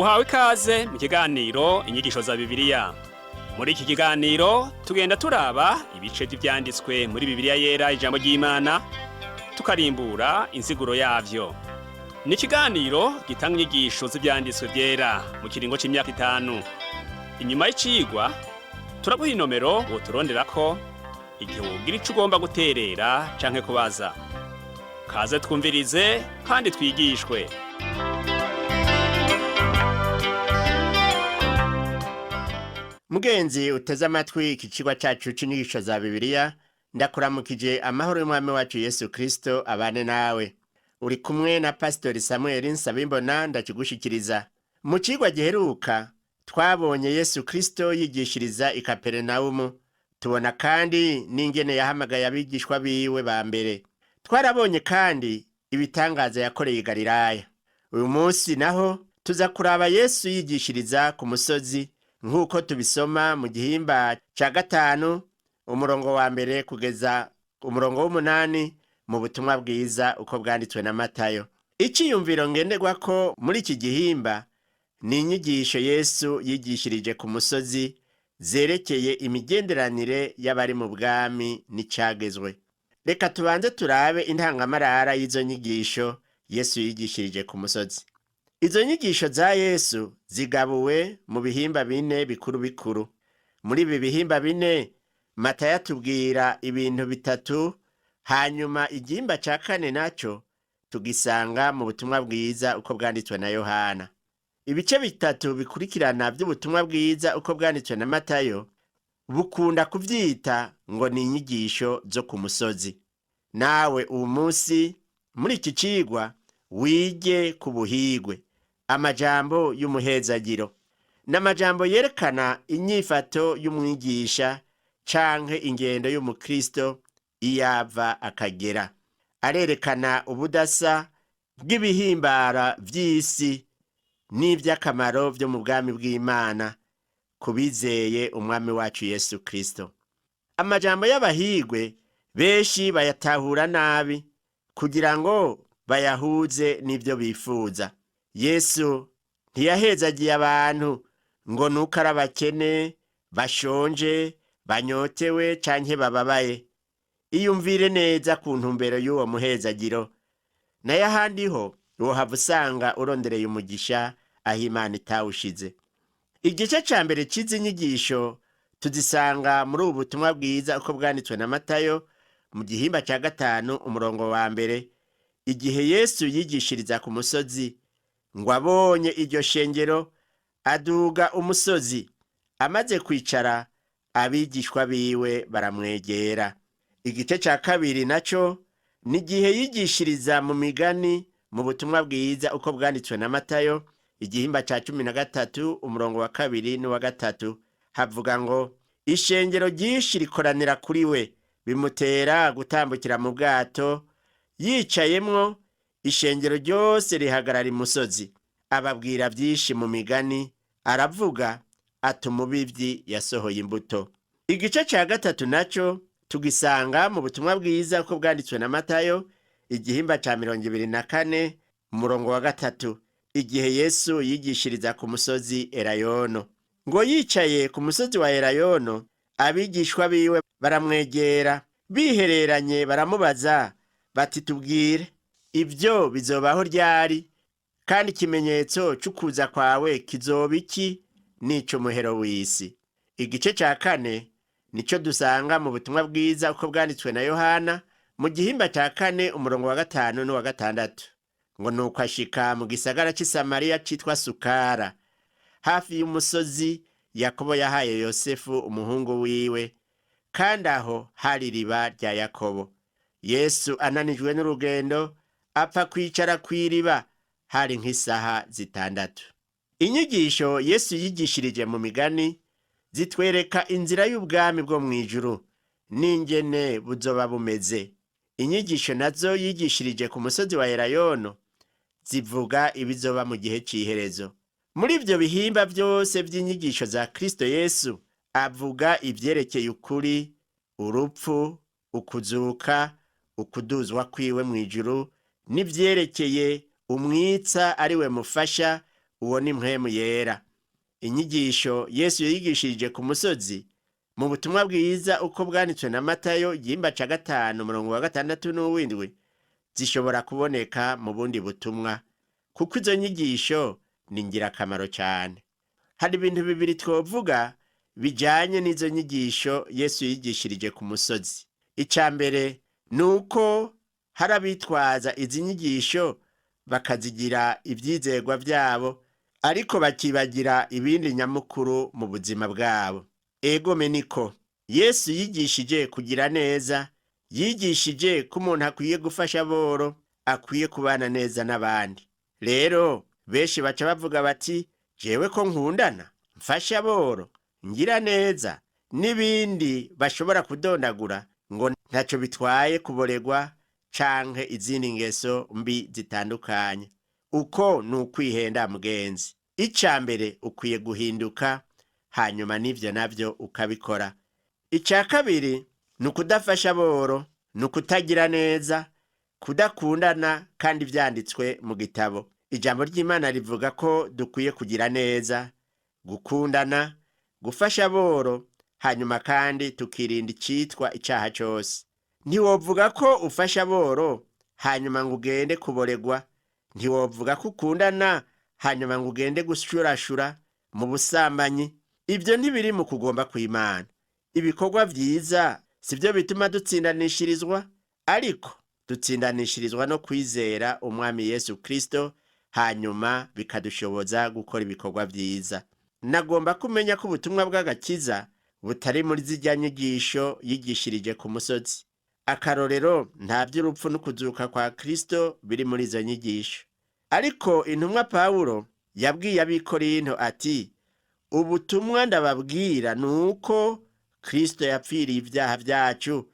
Uhawe ikaze mu kiganiro inyigisho za Bibiliya. Muri iki kiganiro tugenda turaba ibice by'ivyanditswe muri Bibiliya yera ijambo ry'Imana, tukarimbura insiguro yavyo. Ni ikiganiro gitanga inyigisho z'ivyanditswe vyera mu kiringo c'imyaka 5. Inyuma y'icigwa turaguha inomero woturonderako igihe wogira ico ugomba guterera canke kubaza. Kaze twumvirize kandi twigishwe. Mugenzi uteze amatwi ikicigwa cacu c'inyigisho za Bibiliya, ndakuramukije amahoro y'umwami wacu Yesu Kristo abane nawe. Uri kumwe na Pastor Samuel Nsabimbona ndakigushikiriza. Mu cigwa giheruka twabonye Yesu Kristo yigishiriza i Kaperinaumu. Tubona kandi n'ingene yahamagaye abigishwa biwe ba mbere. Twarabonye kandi ibitangaza yakoreye i Galilaya. Uyu munsi naho tuza kuraba Yesu yigishiriza ku musozi nk'uko tubisoma mu gihimba ca 5 umurongo wa mbere kugeza umurongo w'8 mu butumwa bwiza uko bwanditswe na Matayo. Iciyumviro ngenderwako muri iki gihimba ni inyigisho Yesu yigishirije ku musozi zerekeye imigenderanire y'abari mu bwami n'icagezwe. Reka tubanze turabe intangamarara y'izo nyigisho Yesu yigishirije ku musozi. Izo nyigisho za Yesu zigabuwe mu bihimba 4 bikuru bikuru. Muri ibi bihimba 4 Matayo atubwira ibintu 3, hanyuma igihimba ca 4 naco tugisanga mu butumwa bwiza uko bwanditswe na Yohana. Ibice 3 bikurikirana by'ubutumwa bwiza uko bwanditswe na Matayo bukunda kuvyita ngo ni inyigisho zo ku musozi. Nawe uyu munsi muri iki cigwa wige ku buhigwe amajambo y'umuhezagiro. N'amajambo yerekana inyifato y'umwigisha canke ingendo y'umukristo iyava akagera. Arerekana ubudasa bw'ibihimbara vy'isi n'ivy'akamaro vyo mu bwami bw'Imana kubizeye umwami wacu Yesu Kristo. Amajambo y'abahigwe benshi bayatahura nabi kugira ngo bayahuze n'ivyo bifuza. Yesu ntiyahezagiye abantu ngo nuko ari abakene, bashonje, banyotewe canke bababaye. Iyumvire neza ku ntumbero y'uwo muhezagiro. Nayo ahandi ho wohava usanga urondereye umugisha aho Imana itawushize. Igice ca mbere c'izi nyigisho tuzisanga muri ubu butumwa bwiza uko bwanditswe na Matayo mu gihimba ca 5 umurongo wa mbere, igihe Yesu yigishiriza ku musozi ngo abonye iryo shengero aduga umusozi. Amaze kwicara abigishwa biwe baramwegera. Igice ca kabiri naco ni igihe yigishiriza mu migani mu butumwa bwiza uko bwanditswe na Matayo igihimba ca 13 umurongo wa 2 n'uwa 3, havuga ngo ishengero ryinshi rikoranira kuri we bimutera gutambukira mu bwato yicayemwo. Ishengero ryose rihagarara imusozi, ababwira vyinshi mu migani, aravuga ati umubivyi yasohoye imbuto. Igice ca 3 naco tugisanga mu butumwa bwiza uko bwanditswe na Matayo igihimba ca 24 umurongo wa 3, igihe Yesu yigishiriza ku musozi Elayono. Ngo yicaye ku musozi wa Elayono, abigishwa biwe baramwegera bihereranye, baramubaza bati tubwire, ivyo bizobaho ryari, kandi ikimenyetso c'ukuza kwawe kizoba iki n'ico muhero w'isi. Igice ca 4 nico dusanga mu butumwa bwiza uko bwanditswe na Yohana mu gihimba ca 4 umurongo wa 5 n'uwa 6, ngo nuko ashika mu gisagara c'i Samariya citwa Sukara, hafi y'umusozi Yakobo yahaye Yosefu umuhungu wiwe, kandi aho hari iriba rya Yakobo. Yesu ananijwe n'urugendo apfa kwicara kw'iriba hari nk'isaha 6. Inyigisho Yesu yigishirije mu migani zitwereka inzira y'ubwami bwo mw'ijuru n'ingene buzoba bumeze. Inyigisho nazo yigishirije ku musozi wa Elayono zivuga ibizoba mu gihe c'iherezo. Muri ivyo bihimba vyose vy'inyigisho za Kristo Yesu avuga ivyerekeye ukuri, urupfu, ukuzuka, ukuduzwa kwiwe mw'ijuru, n'ivyerekeye umwitsa ari we mufasha uwo ni mpwemu yera. Inyigisho Yesu yigishirije ku musozi mu butumwa bwiza uko bwanditswe na Matayo igihimba ca 5 umurongo wa 6 n'uw'indwi zishobora kuboneka mu bundi butumwa, kuko izo nyigisho ni ngirakamaro cyane. Hari ibintu bibiri twovuga bijanye n'izo nyigisho Yesu yigishirije ku musozi. Ica mbere nuko hari abitwaza izi nyigisho bakazigira ivyizerwa vyabo, ariko bakibagira ibindi nyamukuru mu buzima bwabo. Egome niko Yesu yigishije kugira neza, yigishije ko umuntu akwiye gufasha aboro, akwiye kubana neza n'abandi. Rero benshi baca bavuga bati, jewe ko nkundana, mfasha aboro, ngira neza, n'ibindi bashobora kudondagura ngo ntaco bitwaye kuboregwa canke izindi ngeso mbi zitandukanye. Uko ni ukwihenda mugenzi. Ica mbere ukwiye guhinduka, hanyuma n'ivyo navyo ukabikora. Ica kabiri ni ukudafasha aboro, ni ukutagira neza, kudakundana, kandi vyanditswe mu gitabo. Ijambo ry'Imana rivuga ko dukwiye kugira neza, gukundana, gufasha aboro, hanyuma kandi tukirinda icitwa icaha cose. Ntiwovuga ko ufasha aboro hanyuma ngo ugende kuboregwa. Ntiwovuga ko ukundana hanyuma ngo ugende gushurashura mu busambanyi. Ivyo ntibiri mu kugomba kw'Imana. Ibikorwa vyiza sivyo bituma dutsindanishirizwa, ariko dutsindanishirizwa no kwizera Umwami Yesu Kristo, hanyuma bikadushoboza gukora ibikorwa vyiza. Nagomba kumenya ko ubutumwa bw'agakiza butari muri zirya nyigisho yigishirije ku musozi. Akarorero, nta vy'urupfu n'ukuzuka kwa Kristo biri muri izo nyigisho. Ariko intumwa Pawulo yabwiye ab'Ikorinto ati, ubutumwa ndababwira nuko Kristo yapfiriye ivyaha vyacu,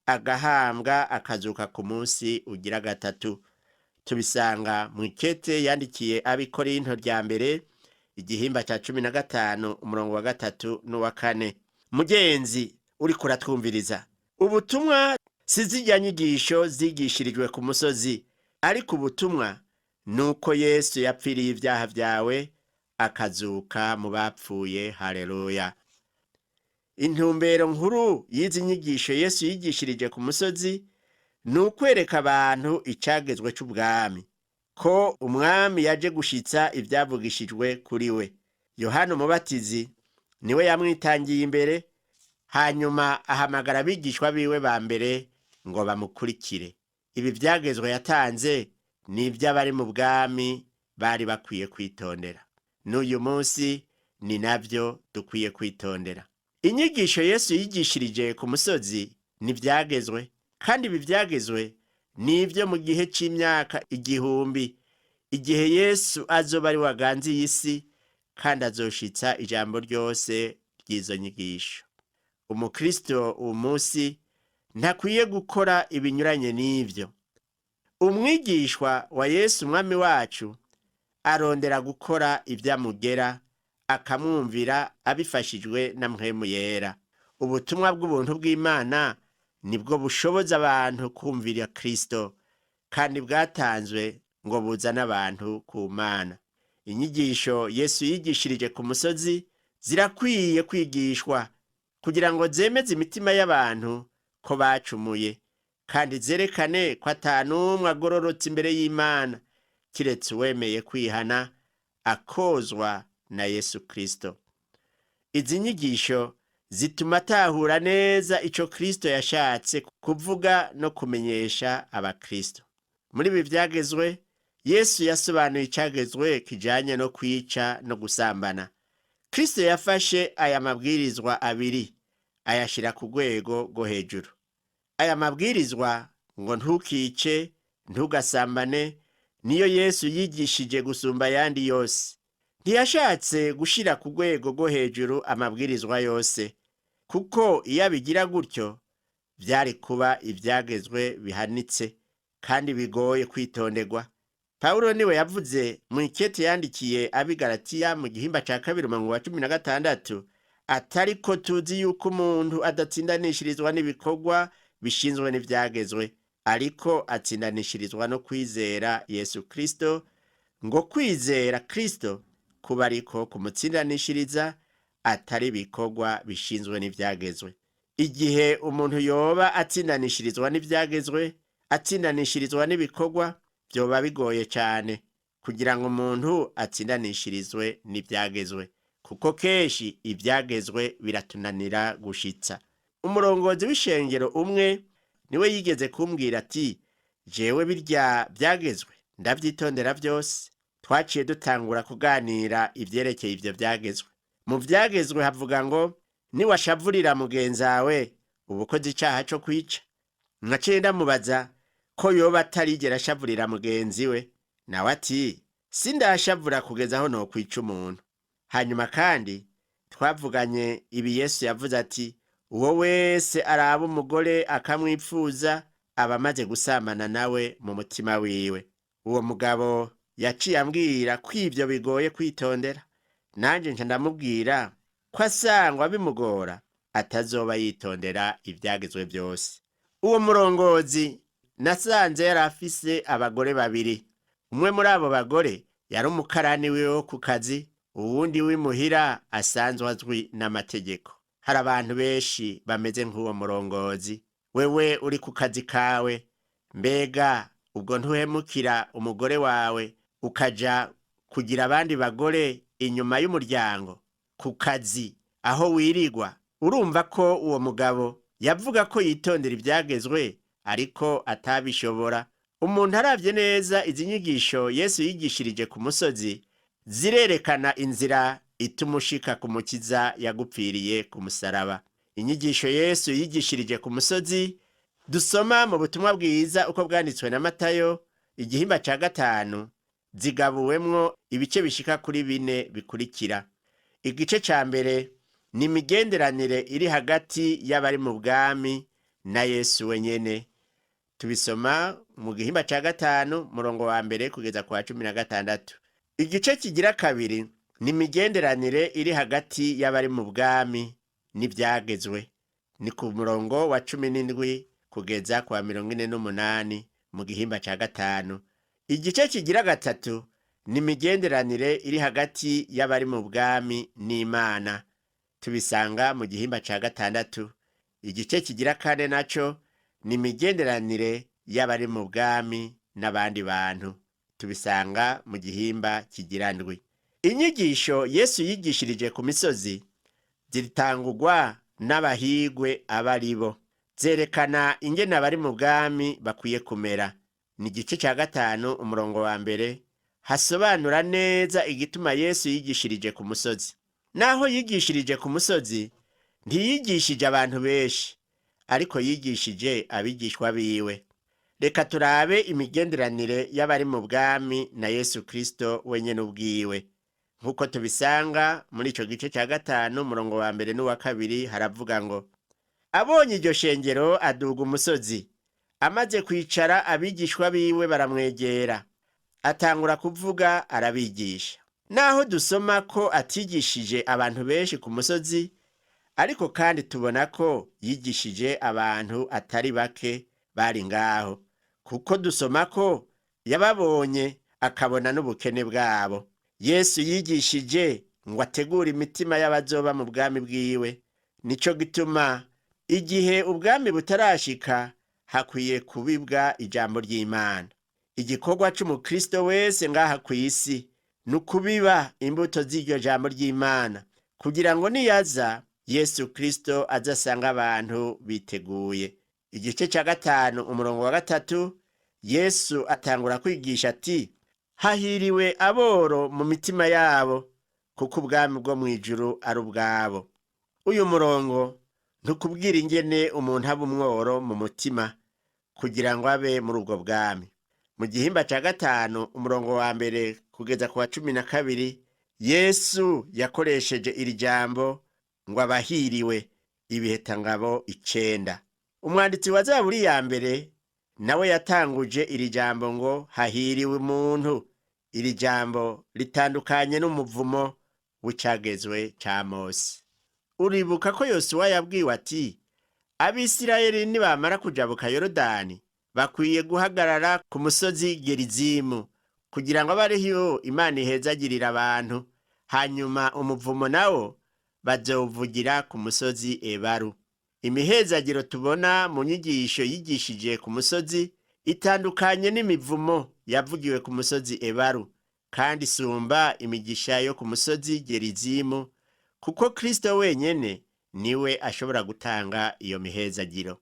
agahambwa, akazuka ku munsi ugira gatatu. Tubisanga mu ikete yandikiye ab'Ikorinto rya mbere igihimba ca 15 umurongo wa 3 n'uwa 4. Mugenzi uriko uratwumviriza, ubutumwa si zirya nyigisho zigishirijwe ku musozi, ariko ubutumwa nuko Yesu yapfiriye ivyaha vyawe, akazuka mu bapfuye. Haleluya. Intumbero nkuru y'izi nyigisho Yesu yigishirije ku musozi ni ukwereka abantu icagezwe c'ubwami, ko umwami yaje gushitsa ivyavugishijwe kuri we. Yohana Umubatizi niwe yamwitangiye imbere, hanyuma ahamagara abigishwa biwe ba mbere ngo bamukurikire. Ibi vyagezwe yatanze ni ivy'abari mu bwami bari bakwiye kwitondera. N'uyu munsi ni navyo dukwiye kwitondera. Inyigisho Yesu yigishirije ku musozi ni vyagezwe, kandi ibi vyagezwe ni ivyo mu gihe c'imyaka 1000, igihe Yesu azoba ari waganziye isi kandi azoshitsa ijambo ryose ry'izo nyigisho. Umukristo uwo munsi ntakwiye gukora ibinyuranye n'ivyo. Umwigishwa wa Yesu Umwami wacu arondera gukora ivyamugera, akamwumvira abifashijwe na mpwemu yera. Ubutumwa bw'ubuntu bw'Imana nibwo bushoboza abantu kumvira Kristo, kandi bwatanzwe ngo buzane abantu ku Mana. Inyigisho Yesu yigishirije ku musozi zirakwiye kwigishwa kugira ngo zemeze imitima y'abantu ko bacumuye, kandi zerekane ko atanumwe agororotse imbere y'Imana kiretse uwemeye kwihana akozwa na Yesu Kristo. Izi nyigisho zituma atahura neza ico Kristo yashatse kuvuga no kumenyesha abakristo. Muri ibi vyagezwe, Yesu yasobanuye icagezwe kijanye no kwica no gusambana. Kristo yafashe aya mabwirizwa abiri ayashira ku rwego rwo hejuru. Aya mabwirizwa ngo ntukice, ntugasambane, niyo Yesu yigishije gusumba ayandi yose. Ntiyashatse gushira ku rwego rwo hejuru amabwirizwa yose, kuko iyo abigira gutyo vyari kuba ivyagezwe bihanitse kandi bigoye kwitonderwa. Pawulo niwe yavuze mu ikete yandikiye ab'Igalatiya mu gihimba ca 2 umurongo wa 16 atari ko tuzi yuko umuntu adatsindanishirizwa n'ibikorwa bishinzwe n'ivyagezwe, ariko atsindanishirizwa no kwizera Yesu Kristo, ngo kwizera Kristo kuba ariko kumutsindanishiriza atari ibikorwa bishinzwe n'ivyagezwe. Igihe umuntu yoba atsindanishirizwa n'ivyagezwe, atsindanishirizwa n'ibikorwa, vyoba bigoye cane kugira ngo umuntu atsindanishirizwe n'ivyagezwe, kuko kenshi ivyagezwe biratunanira gushitsa. Umurongozi w'ishengero umwe niwe yigeze kumbwira ati, jewe birya vyagezwe ndavyitondera vyose. Twaciye dutangura kuganira ivyerekeye ivyo vyagezwe. Mu vyagezwe havuga ngo niwashavurira mugenzawe uba ukoze icaha co kwica. Naciye ndamubaza ko yoba atarigera ashavurira mugenzi we, nawe ati sindashavura kugeza aho nokwica umuntu. Hanyuma kandi twavuganye ibi Yesu yavuze ati, uwo wese araba umugore akamwipfuza aba amaze gusambana nawe mu mutima wiwe. Uwo mugabo yaciye ambwira ko ivyo bigoye kwitondera, nanje nca ndamubwira ko asangwa bimugora atazoba yitondera ivyagezwe vyose. Uwo murongozi nasanze yari afise abagore babiri. Umwe muri abo bagore yari umukarani wiwe wo ku kazi, uwundi w'imuhira asanzwe azwi n'amategeko. Hari abantu benshi bameze nk'uwo murongozi. Wewe uri ku kazi kawe, mbega ubwo ntuhemukira umugore wawe ukaja kugira abandi bagore inyuma y'umuryango ku kazi aho wirigwa? Urumva ko uwo mugabo yavuga ko yitondera ivyagezwe ariko atabishobora. Umuntu aravye neza izi nyigisho Yesu yigishirije ku musozi zirerekana inzira ituma ushika ku mukiza yagupfiriye ku musaraba. Inyigisho Yesu yigishirije ku musozi dusoma mu butumwa bwiza uko bwanditswe na Matayo igihimba ca 5 zigabuwemwo ibice bishika kuri 4 bikurikira. Igice ca mbere ni imigenderanire iri hagati y'abari mu bwami na Yesu wenyene. Tubisoma mu gihimba ca 5 murongo wa mbere kugeza kwa 16. Igice kigira kabiri ni imigenderanire iri hagati y'abari mu bwami n'ivyagezwe. Ni ku murongo wa 17 kugeza kwa 48 mu gihimba ca 5. Igice kigira gatatu ni imigenderanire iri hagati y'abari mu bwami n'Imana. Tubisanga mu gihimba ca 6. Igice kigira kane naco ni imigenderanire y'abari mu bwami n'abandi bantu. Tubisanga mu gihimba kigira ndwi. Inyigisho Yesu yigishirije ku misozi ziritangurwa n'abahigwe abaribo. Zerekana ingene abari mu bwami bakwiye kumera. Ni igice ca 5 umurongo wa mbere hasobanura neza igituma Yesu yigishirije ku musozi. Naho yigishirije ku musozi ntiyigishije abantu benshi, ariko yigishije abigishwa biwe. Reka turabe imigenderanire y'abari mu bwami na Yesu Kristo wenyene ubwiwe. Nkuko tubisanga muri ico gice ca 5 umurongo wa mbere n'uwa kabiri haravuga ngo, abonye iryo shengero aduga umusozi, amaze kwicara abigishwa biwe baramwegera, atangura kuvuga arabigisha. Naho dusoma ko atigishije abantu benshi ku musozi, ariko kandi tubona ko yigishije abantu atari bake bari ngaho, kuko dusoma ko yababonye akabona n'ubukene bwabo. Yesu yigishije ngo ategure imitima y'abazoba mu bwami bwiwe. Nico gituma igihe ubwami butarashika hakwiye kubibwa ijambo ry'Imana. Igikorwa c'umukristo wese ngaha kw'isi nukubiba imbuto z'iryo jambo ry'Imana, kugira ngo niyaza Yesu Kristo azasanga abantu biteguye. Igice ca 5 umurongo wa 3 Yesu atangura kwigisha ati, hahiriwe aboro mu mitima yabo, kuko ubwami bwo mw'ijuru ari ubwabo. Uyu murongo ntukubwira ingene umuntu aba umworo mu mutima kugira ngo abe muri ubwo bwami. Mu gihimba ca 5 umurongo wa mbere kugeza ku wa 12 Yesu yakoresheje iri jambo ngo abahiriwe ibihetangabo 9. Umwanditsi wa Zaburi ya mbere nawe yatanguje iri jambo ngo hahiriwe umuntu. Iri jambo ritandukanye n'umuvumo w'icagezwe ca Mose. Uribuka ko Yosuwa yabwiwe ati, Abisirayeli nibamara kujabuka Yorodani bakwiye guhagarara ku musozi Gerizimu kugira ngo abareho Imana ihezagirira abantu, hanyuma umuvumo nawo bazowuvugira ku musozi Ebaru. Imihezagiro tubona mu nyigisho yigishije ku musozi itandukanye n'imivumo yavugiwe ku musozi Ebaru, kandi isumba imigisha yo ku musozi Gerizimu, kuko Kristo wenyene niwe ashobora gutanga iyo mihezagiro.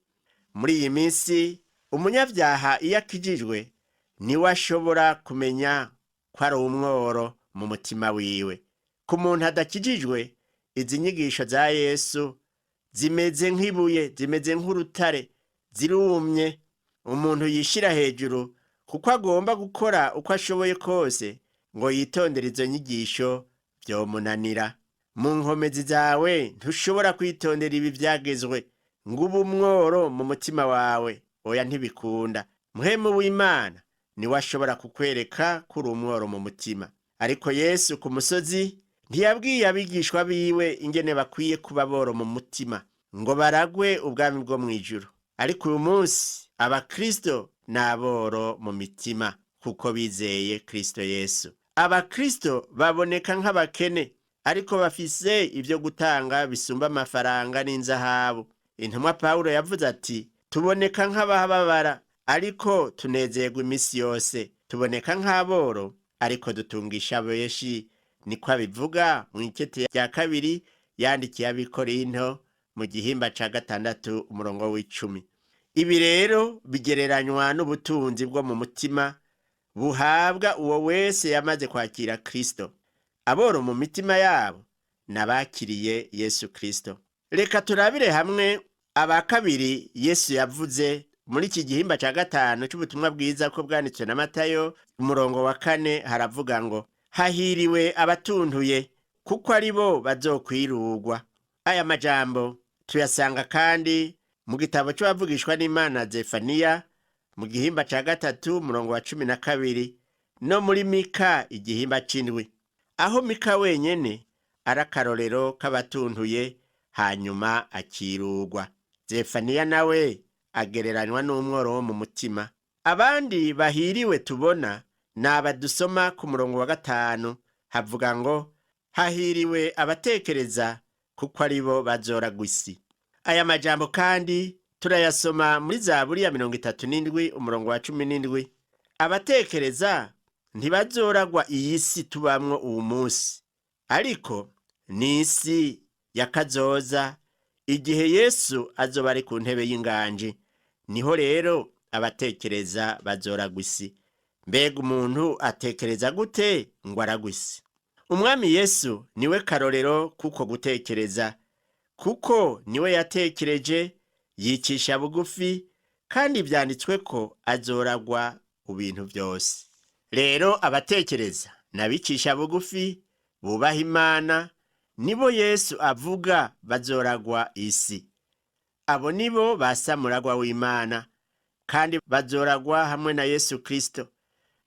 Muri iyi minsi umunyabyaha iyo akijijwe niwe ashobora kumenya ko ari umworo mu mutima wiwe. Ku muntu adakijijwe, izi nyigisho za Yesu zimeze nk'ibuye, zimeze nk'urutare, zirumye. Umuntu yishira hejuru kuko agomba gukora uko ashoboye kose ngo yitondere izo nyigisho vyomunanira. Mu nkomezi zawe ntushobora kwitondera ibi vyagezwe ngo ube umworo mu mutima wawe, oya ntibikunda. Mpwemu w'Imana niwe ashobora kukwereka ko uri umworo mu mutima. Ariko Yesu ku musozi ntiyabwiye abigishwa biwe ingene bakwiye kuba boro mu mutima ngo baragwe ubwami bwo mw'ijuru. Ariko uyu munsi abakristo ni aboro mu mitima kuko bizeye Kristo Yesu. Abakristo baboneka nk'abakene, ariko bafise ivyo gutanga bisumba amafaranga n'inzahabu. Intumwa Pawulo yavuze ati, tuboneka nk'abababara ariko tunezerwa imisi yose, tuboneka nk'aboro ariko dutungisha benshi. Niko abivuga mu ikete rya kabiri yandikiye Abikorinto mu gihimba ca 6 umurongo w'10. Ibi rero bigereranywa n'ubutunzi bwo mu mutima buhabwa uwo wese yamaze kwakira Kristo. Aboro mu mitima yabo nabakiriye Yesu Kristo. Reka turabire hamwe aba kabiri Yesu yavuze muri iki gihimba ca 5 c'ubutumwa bwiza ko bwanditswe na Matayo. Umurongo wa 4 haravuga ngo, hahiriwe abatuntuye kuko ari bo bazokwirugwa. Aya majambo tuyasanga kandi mu gitabo c'abavugishwa n'Imana Zefaniya mu gihimba ca 3 umurongo wa 12 no muri Mika igihimba c'indwi, aho Mika wenyene arakarorero k'abatuntuye hanyuma akirugwa. Zefaniya nawe agereranywa n'umworo wo mu mutima. Abandi bahiriwe tubona naba dusoma ku murongo wa 5 havuga ngo, hahiriwe abatekereza kuko ari bo bazoragwa isi. Aya majambo kandi turayasoma muri Zaburi ya 37 umurongo wa 17. Abatekereza ntibazoragwa iyi si tubamwo uwu munsi, ariko ni isi yakazoza igihe Yesu azoba ari ku ntebe y'inganji. Niho rero abatekereza bazoragwa isi. Mbega umuntu atekereza gute ngo aragwa isi? Umwami Yesu niwe karorero kuko gutekereza, kuko niwe yatekereje yicisha bugufi, kandi vyanditswe ko azoragwa mu bintu byose. Rero abatekereza nabicisha bugufi bubaha Imana nibo Yesu avuga bazoragwa isi. Abo nibo basamuragwa w'Imana kandi bazoragwa hamwe na Yesu Kristo.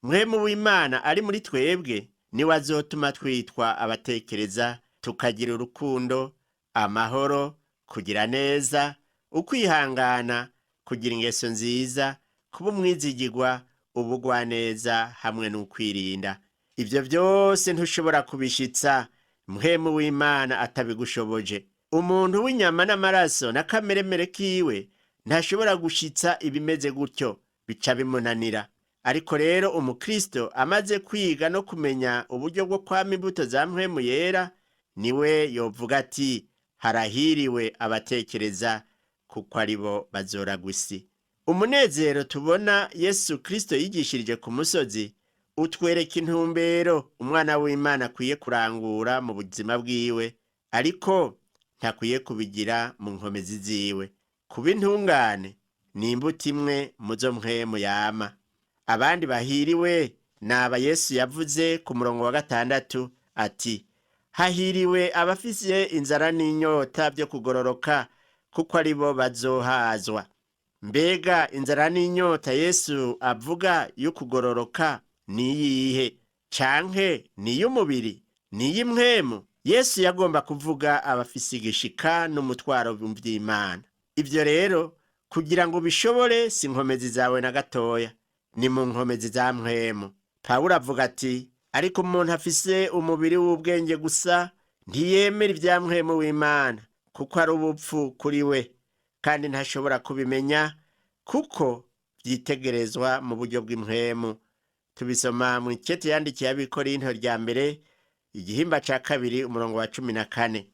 Mpwemu w'Imana ari muri twebwe niwe azotuma twitwa abatekereza, tukagira urukundo, amahoro, kugira neza, ukwihangana, kugira ingeso nziza, kuba umwizigirwa, ubugwaneza hamwe n'ukwirinda. Ivyo byose ntushobora kubishitsa Mpwemu w'Imana atabigushoboje. Umuntu w'inyama n'amaraso na kameremere kiwe ntashobora gushitsa ibimeze gutyo, bica bimunanira. Ariko rero umukristo amaze kwiga no kumenya uburyo bwo kwama imbuto za Mpwemu yera, niwe yovuga ati, harahiriwe abatekereza kuko ari bo bazoragwa isi. Umunezero tubona Yesu Kristo yigishirije ku musozi utwereka intumbero umwana w'Imana akwiye kurangura mu buzima bwiwe, ariko ntakwiye kubigira mu nkomezi ziwe. Kuba intungane ni imbuto imwe muzo Mpwemu yama. Abandi bahiriwe naba Yesu yavuze ku murongo wa 6 ati, hahiriwe abafise inzara n'inyota byo kugororoka kuko ari bo bazohazwa. Mbega inzara n'inyota Yesu avuga yo kugororoka ni yihe? Canke ni y'umubiri? Ni y'Impwemu? Yesu yagomba kuvuga abafise igishika n'umutwaro by'Imana. Ivyo rero kugira ngo bishobore si nkomezi zawe na gatoya, ni mu nkomezi za Mpwemu. Pawulo avuga ati, ariko umuntu afise umubiri w'ubwenge gusa ntiyemera ibya mpwemu w'Imana, kuko ari ubupfu kuri we, kandi ntashobora kubimenya kuko vyitegerezwa mu buryo bw'impwemu. Tubisoma mu ikete yandikiye Abikorinto rya mbere igihimba ca kabiri umurongo wa 14.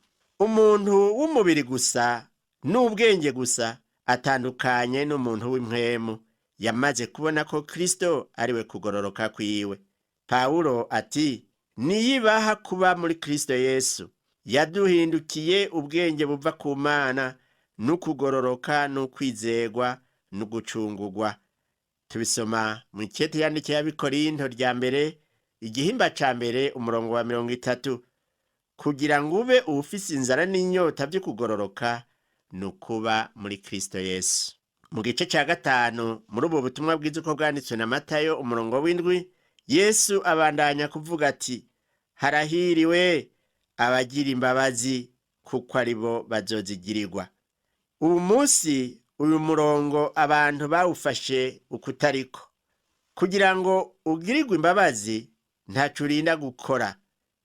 Umuntu w'umubiri gusa n'ubwenge gusa atandukanye n'umuntu w'impwemu yamaze kubona ko Kristo ariwe kugororoka kwiwe. Pawulo ati, niyibaha kuba muri Kristo Yesu, yaduhindukiye ubwenge buva ku Mana n'ukugororoka n'ukwizegwa n'ugucungurwa. Tubisoma mu ikete yandikiye Abikorinto rya mbere igihimba ca mbere umurongo wa 30. Kugira ngo ube ufise inzara n'inyota vyo kugororoka nukuba muri Kristo Yesu. Mu gice ca gatanu muri ubu butumwa bwiza uko bwanditswe na Matayo umurongo w'indwi, Yesu abandanya kuvuga ati, harahiriwe abagira imbabazi kuko aribo bazozigirirwa. Ubu munsi uyu murongo abantu bawufashe ukutariko. Kugira ngo ugirirwe imbabazi ntaco urinda gukora.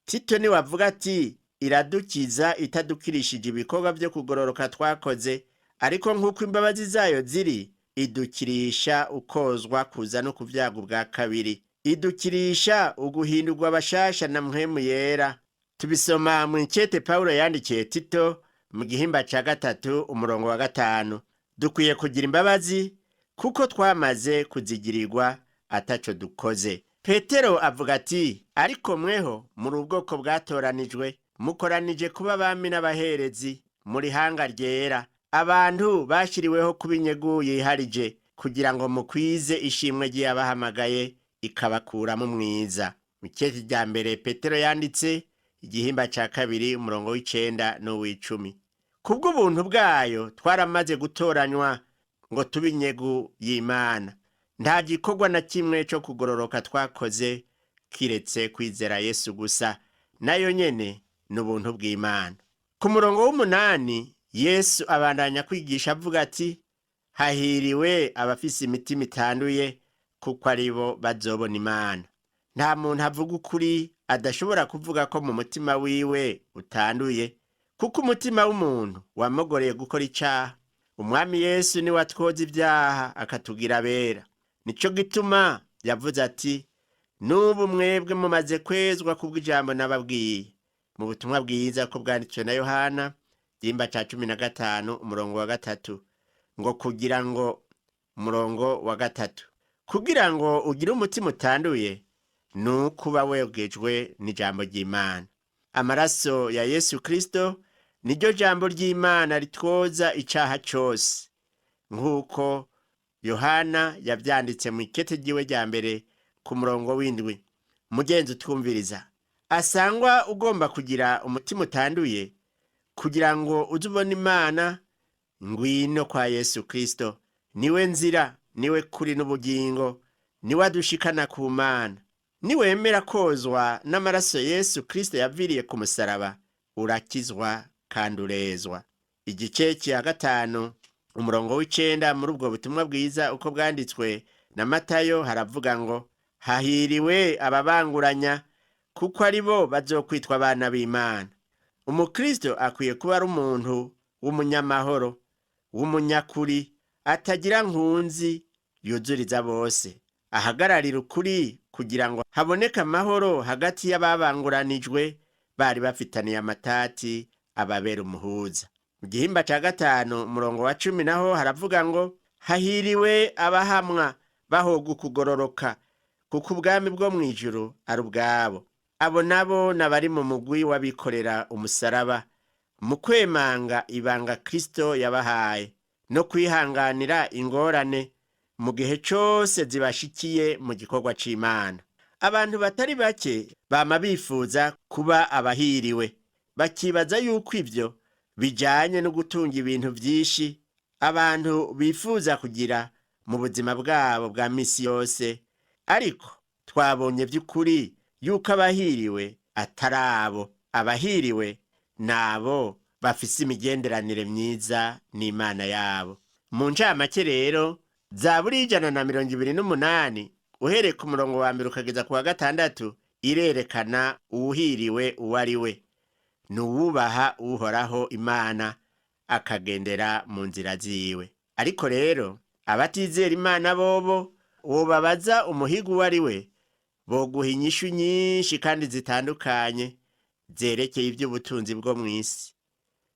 Tito ni wavuga ati, iradukiza itadukirishije ibikorwa vyo kugororoka twakoze, ariko nk'uko imbabazi zayo ziri, idukirisha ukozwa kuza no kuvyaga ubwa kabiri. Idukirisha uguhindurwa abashasha na mpwemu yera. Tubisoma mu ikete Pawulo yandikiye Tito mu gihimba ca gatatu umurongo wa 5. Dukwiye kugira imbabazi kuko twamaze kuzigirirwa ataco dukoze. Petero avuga ati, ariko mweho muri ubwoko bwatoranijwe, mukoranije kuba abami n'abaherezi, muri hanga ryera, abantu bashiriweho kuba inyungu yiharije, kugira ngo mukwize ishimwe ry'abahamagaye ikabakuramo mwiza. Mu ikete rya mbere Petero yanditse igihimba ca kabiri umurongo w'9 n'uw'10. Kubw'ubuntu bwayo twaramaze gutoranywa ngo tube inyungu y'Imana. Nta gikorwa na kimwe cyo kugororoka twakoze kiretse kwizera Yesu gusa, nayo nyene n'ubuntu bw'Imana. Ku murongo w'8 Yesu abandanya kwigisha avuga ati, hahiriwe abafise imitima itanduye kuko aribo bazobona Imana. Nta muntu avuga ukuri adashobora kuvuga ko mu mutima wiwe utanduye, kuko umutima w'umuntu wamugoreye gukora icaha. Umwami Yesu ni watwoza ibyaha akatugira abera. Nico gituma yavuze ati, nubu mwebwe mumaze kwezwa kubw'ijambo nababwiye. Mu butumwa bwiza ko bwanditswe na Yohana igihimba ca 15 umurongo wa 3, ngo kugira ngo umurongo wa 3, kugira ngo ugire umutima utanduye nukuba wegejwe n'ijambo ry'Imana. Amaraso ya Yesu Kristo niryo jambo ry'Imana ritwoza icaha cose, nk'uko Yohana yavyanditse mu ikete ryiwe rya mbere ku murongo w'7. Mugenzi utwumviriza, asangwa ugomba kugira umutima utanduye kugira ngo uzubone Imana, ngwino kwa Yesu Kristo. Niwe nzira, niwe kuri n'ubugingo, niwe adushikana ku Mana. Niwemera kozwa n'amaraso Yesu Kristo yaviriye ku musaraba, urakizwa kandi urezwa. Igice cya gatanu umurongo w'9 muri ubwo butumwa bwiza uko bwanditswe na Matayo haravuga ngo, hahiriwe ababanguranya kuko aribo bazokwitwa abana b'Imana. Umukristo akwiye kuba ari umuntu w'umunyamahoro, w'umunyakuri, atagira nkunzi, yuzuriza bose, ahagararira ukuri kugira ngo haboneke amahoro hagati y'ababanguranijwe bari bafitaniye amatati, ababera umuhuza. Mu gihimba ca gatanu umurongo wa 10 naho haravuga ngo, hahiriwe abahamwa bahoga kugororoka kuko ubwami bwo mw'ijuru ari ubwabo. Abo nabo nabari mu mugwi w'abikorera umusaraba, mu kwemanga ibanga Kristo yabahaye no kwihanganira ingorane mu gihe cose zibashikiye mu gikorwa c'Imana. Abantu batari bake bama bifuza kuba abahiriwe, bakibaza yuko ivyo bijanye no gutunga ibintu vyinshi abantu bifuza kugira mu buzima bwabo bwa misi yose. Ariko twabonye vy'ukuri yuko abahiriwe atarabo. Abahiriwe nabo bafise imigenderanire myiza n'Imana yabo. Mu ncamake rero, Zaburi 128 uhereye ku murongo wa 1 ukageza ku wa 6 irerekana uwuhiriwe uwo ari we. Ni uwubaha uhoraho Imana akagendera mu nzira ziwe. Ariko rero abatizera Imana bobo wobabaza umuhigo uwo ari we, boguha inyishu nyinshi kandi zitandukanye zerekeye iby'ubutunzi bwo mu isi,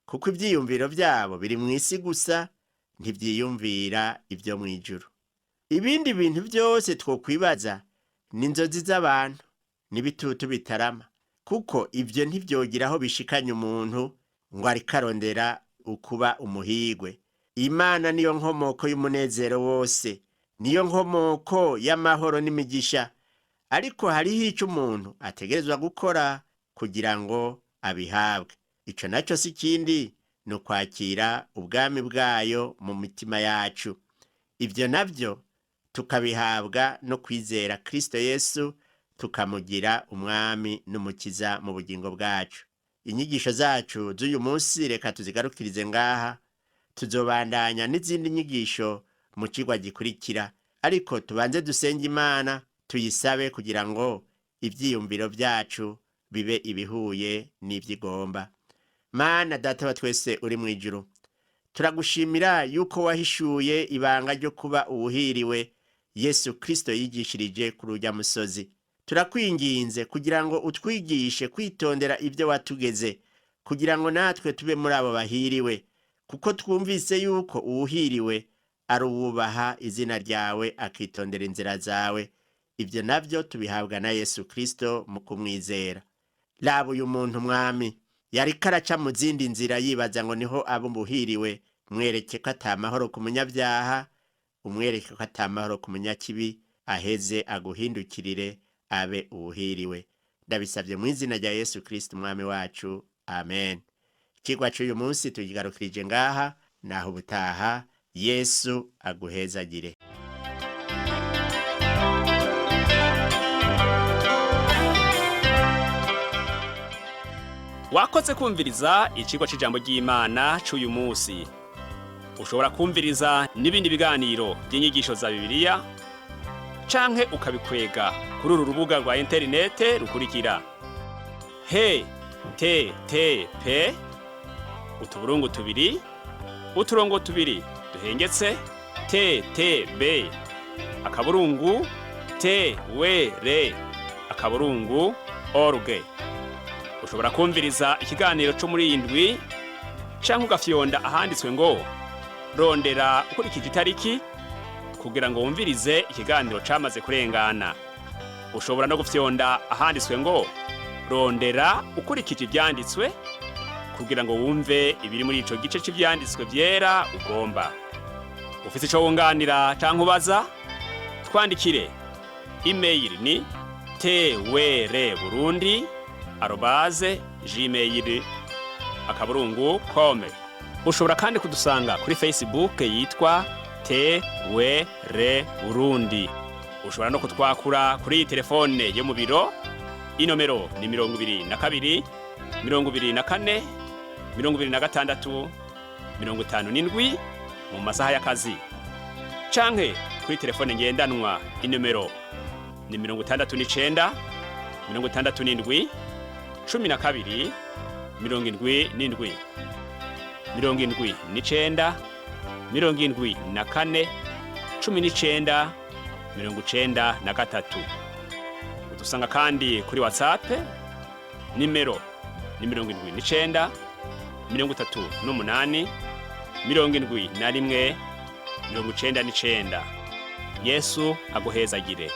kuko ibyiyumviro byabo biri mu isi gusa, ntibyiyumvira ibyo mu ijuru. Ibindi bintu byose twokwibaza ni inzozi z'abantu n'ibitutu bitarama, kuko ibyo ntibyogira aho bishikanye umuntu ngo ariko arondera ukuba umuhigwe. Imana niyo nkomoko y'umunezero wose, niyo nkomoko y'amahoro n'imigisha. Ariko hariho icyo umuntu ategerezwa gukora kugira ngo abihabwe. Ico naco si kindi ni ukwakira ubwami bwayo mu mitima yacu. Ibyo nabyo tukabihabwa no kwizera Kristo Yesu, tukamugira umwami n'umukiza mu bugingo bwacu. Inyigisho zacu z'uyu munsi reka tuzigarukirize ngaha. Tuzobandanya n'izindi nyigisho mu cigwa gikurikira, ariko tubanze dusenge Imana tuyisabe kugira ngo ivyiyumviro byacu bibe ibihuye n'ivyigomba. Mana Data wa twese uri mu ijuru, turagushimira yuko wahishuye ibanga ryo kuba uwuhiriwe Yesu Kristo yigishirije kuri urya musozi. Turakwinginze kugira ngo utwigishe kwitondera ibyo watugeze, kugira ngo natwe tube muri abo bahiriwe, kuko twumvise yuko uwuhiriwe ari uwubaha izina ryawe akitondera inzira zawe. Ibyo nabyo tubihabwa na Yesu Kristo mu kumwizera. Raba uyu muntu Mwami yariko araca mu zindi nzira yibaza ngo niho abo buhiriwe, mwereke ko atamahoro ku munyabyaha, umwereke ko atamahoro ku munyakibi, aheze aguhindukirire abe uwuhiriwe. Ndabisabye mu izina rya Yesu Kristo Umwami wacu, amen. Ikigwa cy'uyu munsi tukigarukirije ngaha, naho ubutaha. Yesu aguhezagire. Wakoze kumviriza ikigwa c'ijambo ry'Imana c'uyu munsi. Ushobora kumviriza n'ibindi biganiro by'inyigisho za Bibiliya, canke ukabikwega kuri uru rubuga rwa interinete rukurikira: http utuburungu tubiri uturongo tubiri duhengetse ttb akaburungu twr@org. Ushobora kumviriza ikiganiro cyo muri indwi, canke ugafyonda ahanditswe ngo rondera ukurikije itariki kugira ngo wumvirize ikiganiro camaze kurengana. Ushobora no gufyonda ahanditswe ngo rondera ukurikije ibyanditswe kugira ngo wumve ibiri muri ico gice cy'ivyanditswe byera ugomba. Ufite ico wunganira canke ubaza, twandikire. Email ni twr@gmail.com. Ushobora kandi kudusanga kuri Facebook yitwa Burundi. Ushobora no kutwakura kuri iyi telefone yo mu biro. Inomero ni 22 24 26 57 mu masaha y'akazi. Canke kuri telefone ngendanwa, inomero ni 69 67 12 77 79 74 19 93. Udusanga kandi kuri Whatsapp, nimero ni 79 38 71 99. Yesu aguhezagire.